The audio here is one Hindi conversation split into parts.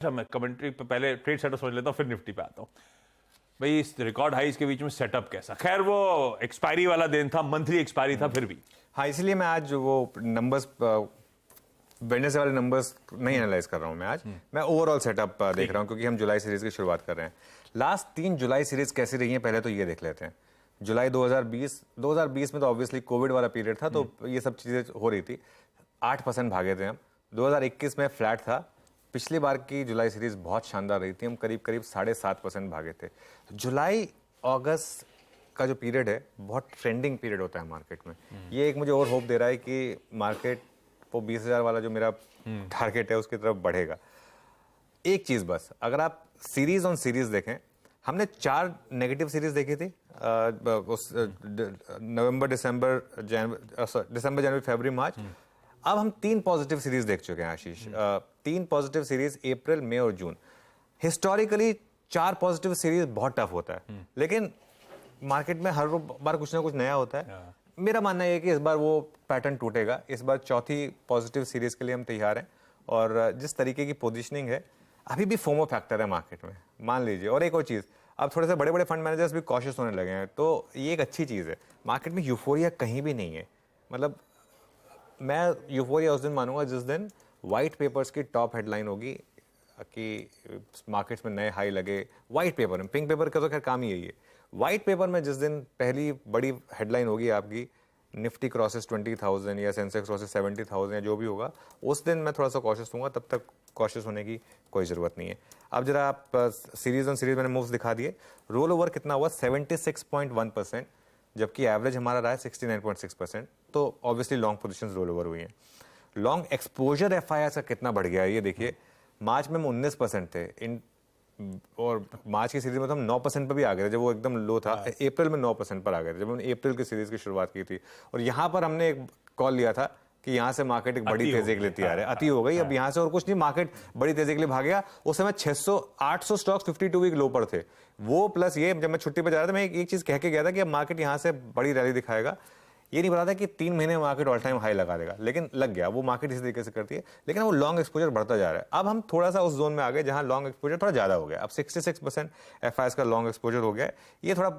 अच्छा, मैं कमेंट्री पे पहले ट्रेड सेटअप समझ लेता हूँ, फिर निफ्टी पे आता हूँ। भाई इस रिकॉर्ड हाइस के बीच में सेटअप कैसा? खैर वो एक्सपायरी वाला दिन था, मंथली एक्सपायरी था, फिर भी हाँ, इसलिए मैं आज वो नंबर्स वेडनेसडे वाले नंबर्स नहीं एनालाइज कर रहा हूं। मैं आज मैं ओवरऑल सेटअप देख रहा हूं, क्योंकि हम जुलाई सीरीज की शुरुआत कर रहे हैं। लास्ट 3 जुलाई सीरीज कैसी रही है पहले तो ये देख लेते हैं। जुलाई 2020 में तो ऑब्वियसली कोविड वाला पीरियड था, तो ये सब चीजें हो रही थी। 8% भागे थे हम। 2021 में फ्लैट था। पिछली बार की जुलाई सीरीज बहुत शानदार रही थी, हम करीब करीब 7.5% भागे थे। जुलाई अगस्त का जो पीरियड है बहुत ट्रेंडिंग पीरियड होता है मार्केट में। ये एक मुझे और होप दे रहा है कि मार्केट वो 20,000 वाला जो मेरा टारगेट है उसकी तरफ बढ़ेगा। एक चीज बस, अगर आप सीरीज ऑन सीरीज देखें, हमने 4 नेगेटिव सीरीज देखी थी उस नवंबर, दिसंबर, जनवरी, फरवरी, मार्च। अब हम 3 पॉजिटिव सीरीज देख चुके हैं आशीष। 3 पॉजिटिव सीरीज अप्रैल, मई और जून। हिस्टोरिकली 4 पॉजिटिव सीरीज बहुत टफ होता है, लेकिन मार्केट में हर बार कुछ ना कुछ नया होता है। मेरा मानना है कि इस बार वो पैटर्न टूटेगा। इस बार चौथी पॉजिटिव सीरीज के लिए हम तैयार हैं, और जिस तरीके की पोजीशनिंग है, अभी भी फोमो फैक्टर है मार्केट में, मान लीजिए। और एक और चीज, अब थोड़े से बड़े बड़े फंड मैनेजर्स भी कॉशियस होने लगे हैं, तो ये एक अच्छी चीज है। मार्केट में यूफोरिया कहीं भी नहीं है। मतलब मैं यूफोरिया उस दिन मानूंगा जिस दिन व्हाइट पेपर्स की टॉप हेडलाइन होगी कि मार्केट्स में नए हाई लगे। व्हाइट पेपर में, पिंक पेपर का तो खैर काम ही यही है। व्हाइट पेपर में जिस दिन पहली बड़ी हेडलाइन होगी आपकी, निफ्टी क्रॉसेस 20,000 या सेंसेक्स क्रॉसेस 70,000 या जो भी होगा, उस दिन मैं थोड़ा सा कॉशियस हूँगा। तब तक कॉशियस होने की कोई ज़रूरत नहीं है। अब जरा आप सीरीज ऑन सीरीज मैंने मूव्स दिखा दिए। रोल ओवर कितना हुआ? 76.1%, जबकि एवरेज हमारा रहा है 69.6%। तो obviously long position roll over हुई हैं। लॉन्ग एक्सपोजर एफआईआर का कितना बढ़ गया है ये देखिए। मार्च में हम 19% थे और मार्च की सीरीज में तो हम 9% पर भी आ गए थे जब वो एकदम लो था। अप्रैल में 9% पर आ गए थे जब हमने अप्रैल की सीरीज की शुरुआत की थी। और यहाँ पर हमने एक कॉल लिया था कि यहाँ से मार्केट एक बड़ी तेजी के लिए तैयार है। अति हो गई, अब यहाँ से और कुछ नहीं, मार्केट बड़ी तेजी के लिए भागेगा। उस समय 600-800 स्टॉक्स 52 वीक लो पर थे। वो प्लस ये, जब मैं छुट्टी पर जा रहा था, मैं एक चीज कह के गया था कि अब मार्केट यहाँ से बड़ी रैली दिखाएगा। ये नहीं पता था कि 3 महीने में मार्केट ऑल टाइम हाई लगा देगा, लेकिन लग गया। वो मार्केट इसी तरीके से करती है, लेकिन वो लॉन्ग एक्सपोजर बढ़ता जा रहा है। अब हम थोड़ा सा उस जोन में आ गए जहां लॉन्ग एक्सपोजर थोड़ा ज्यादा हो गया। अब 66% एफआईएस का लॉन्ग एक्सपोजर हो गया है। ये थोड़ा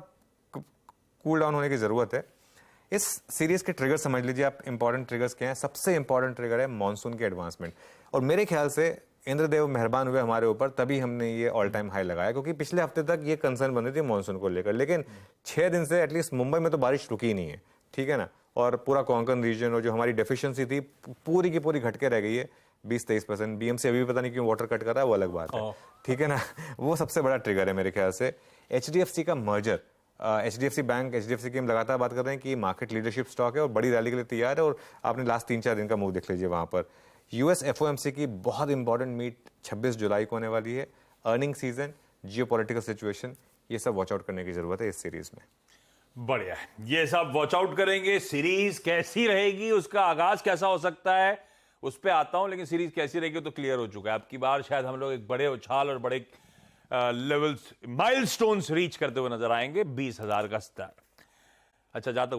कूल डाउन होने की जरूरत है। इस सीरीज के ट्रिगर समझ लीजिए आप। इंपॉर्टेंट ट्रिगर्स क्या है? सबसे इंपॉर्टेंट ट्रिगर है मॉनसून के एडवांसमेंट। और मेरे ख्याल से इंद्रदेव मेहरबान हुए हमारे ऊपर, तभी हमने ये ऑल टाइम हाई लगाया, क्योंकि पिछले हफ्ते तक ये कंसर्न बन रही थी मॉनसून को लेकर। लेकिन 6 दिन से एटलीस्ट मुंबई में तो बारिश रुकी ही नहीं है, ठीक है ना। और पूरा कोंकण रीजन और जो हमारी डेफिशिएंसी थी पूरी की पूरी घट के रह गई है 20-23%। बीएमसी अभी भी पता नहीं क्यों वाटर कट कर रहा है, वो अलग बात है, ठीक है ना। वो सबसे बड़ा ट्रिगर है मेरे ख्याल से। एचडीएफसी का मर्जर, एचडीएफसी बैंक, एचडीएफसी की हम लगातार बात कर रहे हैं कि मार्केट लीडरशिप स्टॉक है और बड़ी रैली के लिए तैयार है। और आपने लास्ट 3-4 दिन का मूव देख लीजिए वहां पर। यूएस एफओएमसी की बहुत इंपॉर्टेंट मीट 26 जुलाई को होने वाली है। अर्निंग सीजन, जियोपॉलिटिकल सिचुएशन, ये सब वॉच आउट करने की जरूरत है इस सीरीज में। बढ़िया है। ये सब वॉच आउट करेंगे। सीरीज कैसी रहेगी, उसका आगाज कैसा हो सकता है, उस पर आता हूं। लेकिन सीरीज कैसी रहेगी तो क्लियर हो चुका है। अब की बार शायद हम लोग एक बड़े उछाल और बड़े लेवल्स, माइलस्टोन्स रीच करते हुए नजर आएंगे। 20,000 का स्तर। अच्छा, जहां तक